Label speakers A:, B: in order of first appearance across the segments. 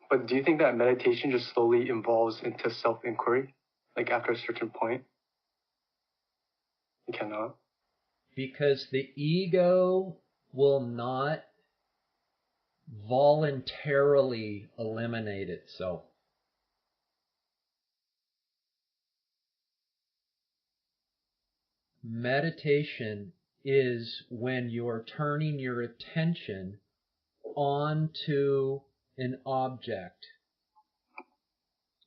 A: But do you think that meditation just slowly evolves into self-inquiry, like after a certain point? You cannot.
B: Because the ego will not voluntarily eliminate itself. Meditation is when you're turning your attention onto an object.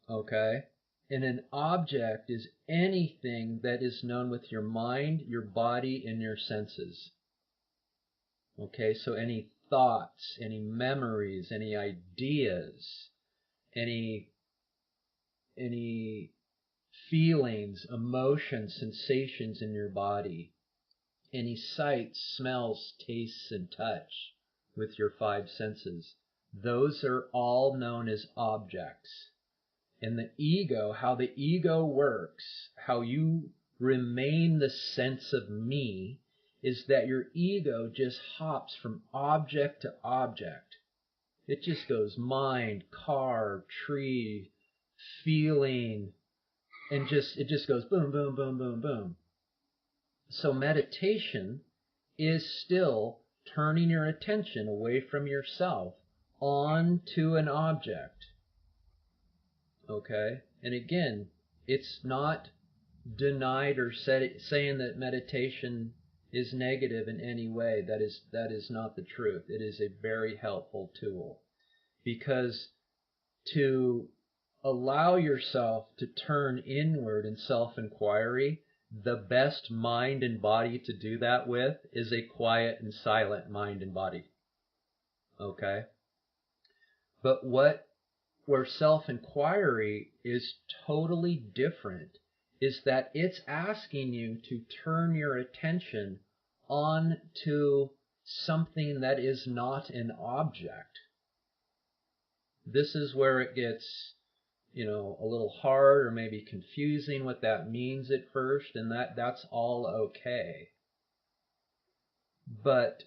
B: Okay? And an object is anything that is known with your mind, your body, and your senses. Okay, so any thoughts, any memories, any ideas, any feelings, emotions, sensations in your body, any sights, smells, tastes, and touch with your five senses. Those are all known as objects. And the ego, how the ego works, how you remain the sense of me, is that your ego just hops from object to object. It just goes mind, car, tree, feeling, and it just goes boom, boom, boom, boom, boom. So meditation is still turning your attention away from yourself onto an object. Okay? And again, it's not denied or saying that meditation is negative in any way. That is not the truth. It is a very helpful tool. Because to allow yourself to turn inward in self-enquiry, the best mind and body to do that with is a quiet and silent mind and body. Okay? But where self-enquiry is totally different is that it's asking you to turn your attention on to something that is not an object. This is where it gets, a little hard or maybe confusing what that means at first, and that's all okay. But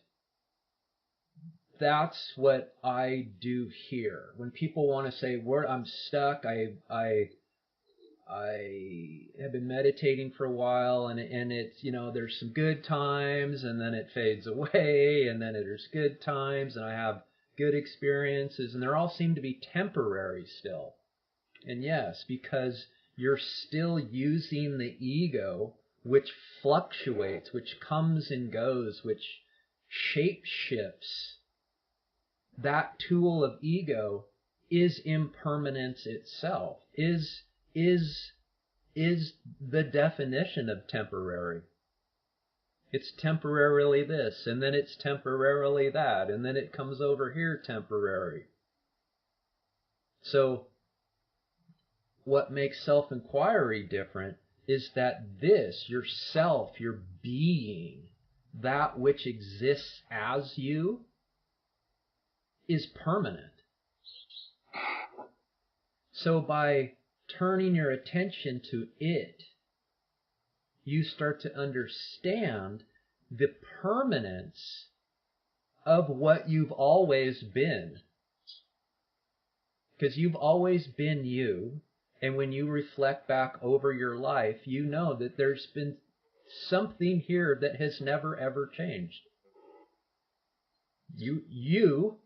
B: that's what I do here. When people want to say, I'm stuck, I have been meditating for a while, and it's, there's some good times, and then it fades away, and then there's good times, and I have good experiences, and they all seem to be temporary still. And yes, because you're still using the ego, which fluctuates, which comes and goes, which shape shifts. That tool of ego is impermanence itself, is the definition of temporary. It's temporarily this, and then it's temporarily that, and then it comes over here temporary. So what makes self-enquiry different is that this, yourself, your being, that which exists as you, is permanent. So by turning your attention to it, you start to understand the permanence of what you've always been. Because you've always been you, and when you reflect back over your life, you know that there's been something here that has never ever changed. You,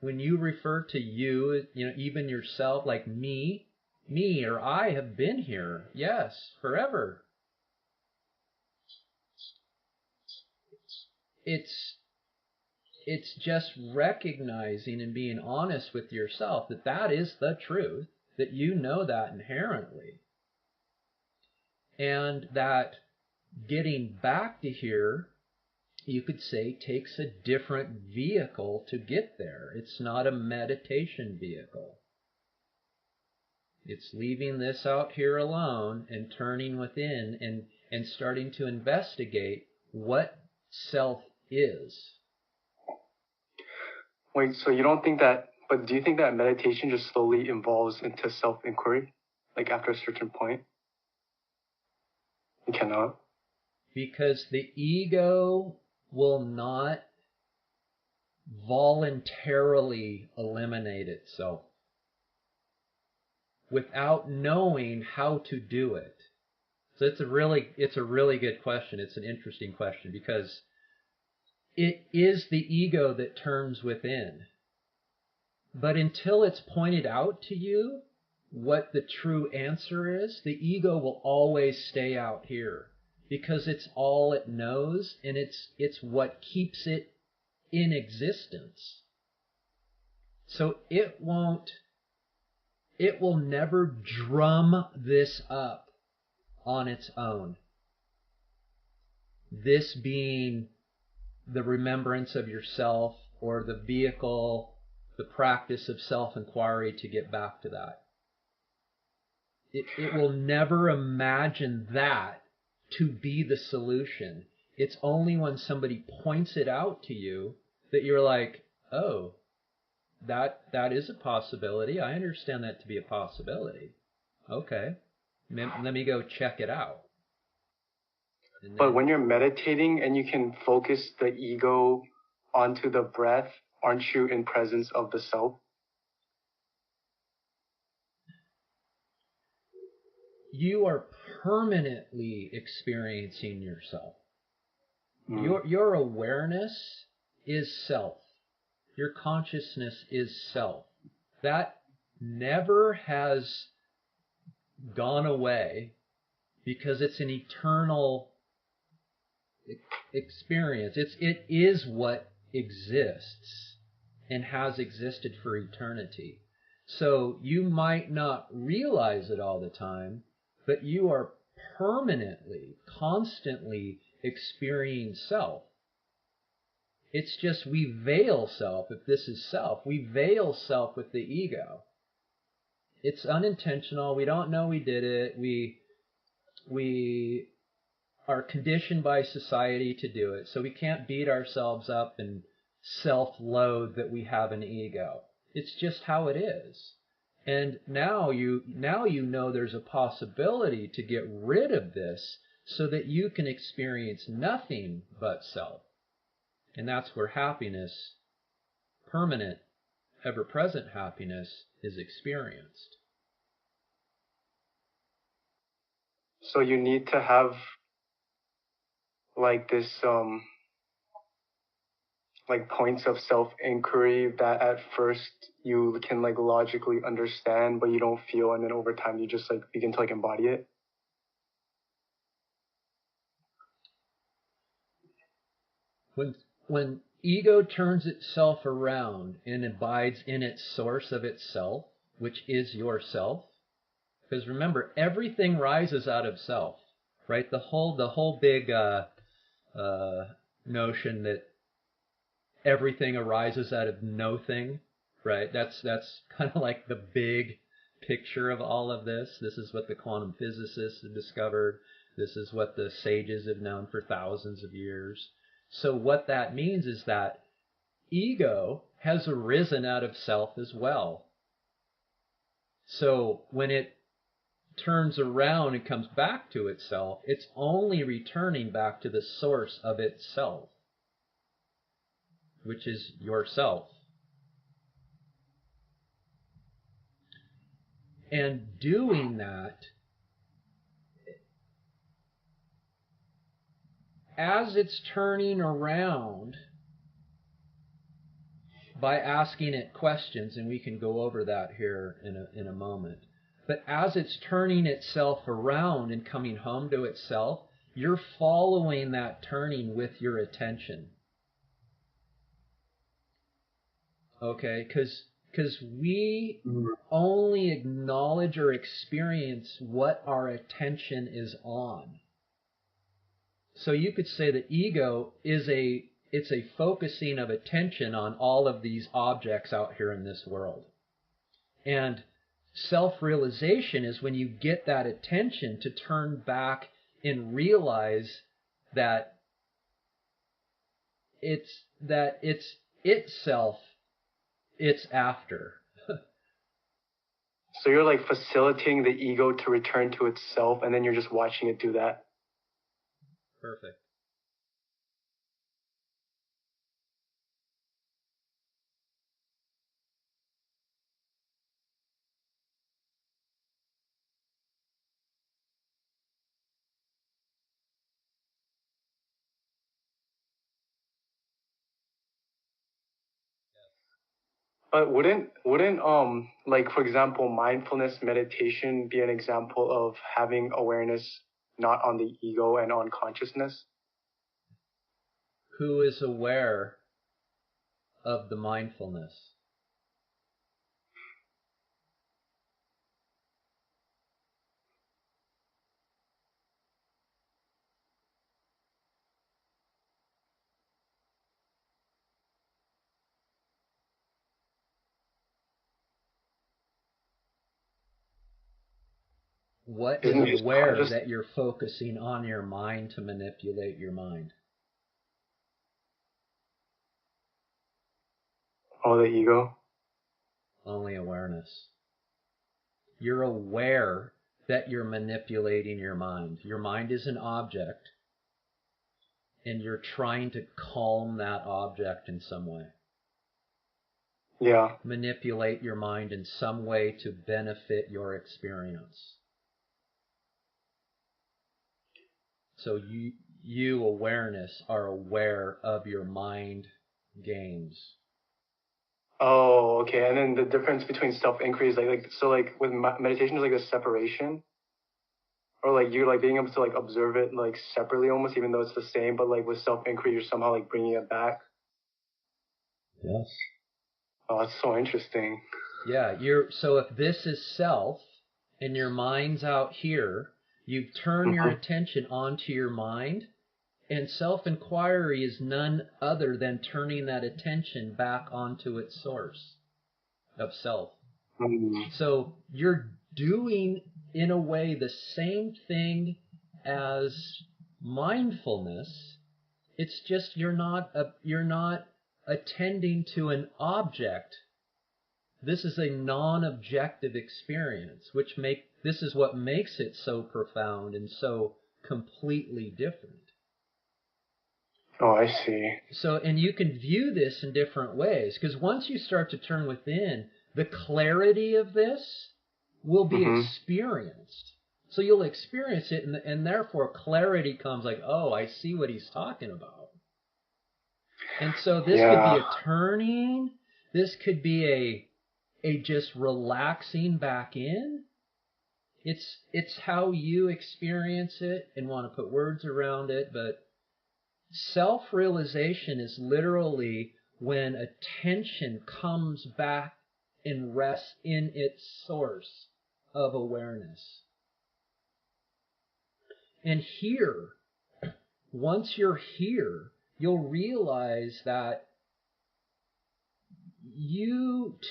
B: when you refer to you, even yourself, like me or I have been here, yes, forever. It's just recognizing and being honest with yourself that is the truth, that you know that inherently. And that getting back to here, you could say, takes a different vehicle to get there. It's not a meditation vehicle. It's leaving this out here alone and turning within and starting to investigate what self is.
A: Wait, so you don't think that, but do you think that meditation just slowly evolves into self-inquiry, like after a certain point? You cannot.
B: Because the ego will not voluntarily eliminate itself without knowing how to do it? So it's a really good question. It's an interesting question because it is the ego that turns within. But until it's pointed out to you what the true answer is, the ego will always stay out here because it's all it knows and it's what keeps it in existence. So it will never drum this up on its own. This being the remembrance of yourself or the vehicle, the practice of self-enquiry to get back to that. It will never imagine that to be the solution. It's only when somebody points it out to you that you're like, oh, that is a possibility. I understand that to be a possibility. Okay, let me go check it out.
A: But when you're meditating and you can focus the ego onto the breath, aren't you in presence of the self?
B: You are permanently experiencing yourself. Your awareness is self. Your consciousness is self. That never has gone away because it's an eternal experience. It is what exists and has existed for eternity. So you might not realize it all the time, but you are permanently, constantly experiencing self. It's just we veil self. If this is self, we veil self with the ego. It's unintentional. We don't know we did it. We are conditioned by society to do it. So we can't beat ourselves up and self-loathe that we have an ego. It's just how it is. And now you know there's a possibility to get rid of this so that you can experience nothing but self. And that's where happiness, permanent, ever-present happiness, is experienced.
A: So you need to have like this like points of self-inquiry that at first you can like logically understand but you don't feel, and then over time you just like begin to like embody it.
B: When ego turns itself around and abides in its source of itself, which is yourself, because remember, everything rises out of self, right? The whole big notion that everything arises out of nothing, right? That's kind of like the big picture of all of this. This is what the quantum physicists have discovered. This is what the sages have known for thousands of years. So what that means is that ego has arisen out of self as well. So when it turns around and comes back to itself, it's only returning back to the source of itself, which is yourself. And doing that, as it's turning around by asking it questions, and we can go over that here in a moment, but as it's turning itself around and coming home to itself, you're following that turning with your attention. Okay, because we only acknowledge or experience what our attention is on. So you could say that ego is a focusing of attention on all of these objects out here in this world. And self-realization is when you get that attention to turn back and realize that it's itself it's after.
A: So you're like facilitating the ego to return to itself, and then you're just watching it do that.
B: Perfect.
A: But wouldn't like for example mindfulness meditation be an example of having awareness not on the ego and on consciousness?
B: Who is aware of the mindfulness? What is aware that you're focusing on your mind to manipulate your mind?
A: Oh, the ego?
B: Only awareness. You're aware that you're manipulating your mind. Your mind is an object, and you're trying to calm that object in some way.
A: Yeah.
B: Manipulate your mind in some way to benefit your experience. So you awareness are aware of your mind games.
A: Oh, okay. And then the difference between self-inquiry is like so like with meditation is like a separation, or like you're like being able to like observe it like separately almost, even though it's the same. But like with self-inquiry, you're somehow like bringing it back.
B: Yes.
A: Oh, that's so interesting.
B: Yeah. So if this is self and your mind's out here, you turn your attention onto your mind. And self-enquiry is none other than turning that attention back onto its source of self. So you're doing, in a way, the same thing as mindfulness. It's just you're not attending to an object. This is a non-objective experience, this is what makes it so profound and so completely different.
A: Oh, I see.
B: So, and you can view this in different ways, because once you start to turn within, the clarity of this will be experienced. So you'll experience it, and therefore clarity comes like, oh, I see what he's talking about. And so this could be a turning. This could be a just relaxing back in. It's how you experience it and want to put words around it, but self-realization is literally when attention comes back and rests in its source of awareness. And here, once you're here, you'll realize that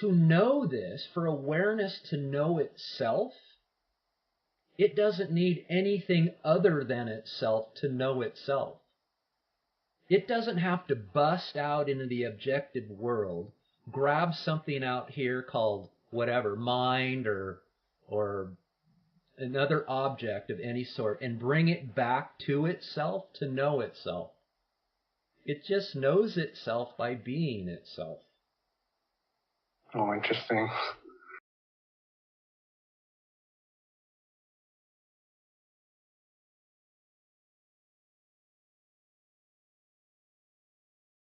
B: to know this, for awareness to know itself, it doesn't need anything other than itself to know itself. It doesn't have to bust out into the objective world, grab something out here called whatever, mind or another object of any sort, and bring it back to itself to know itself. It just knows itself by being itself.
A: Oh, interesting.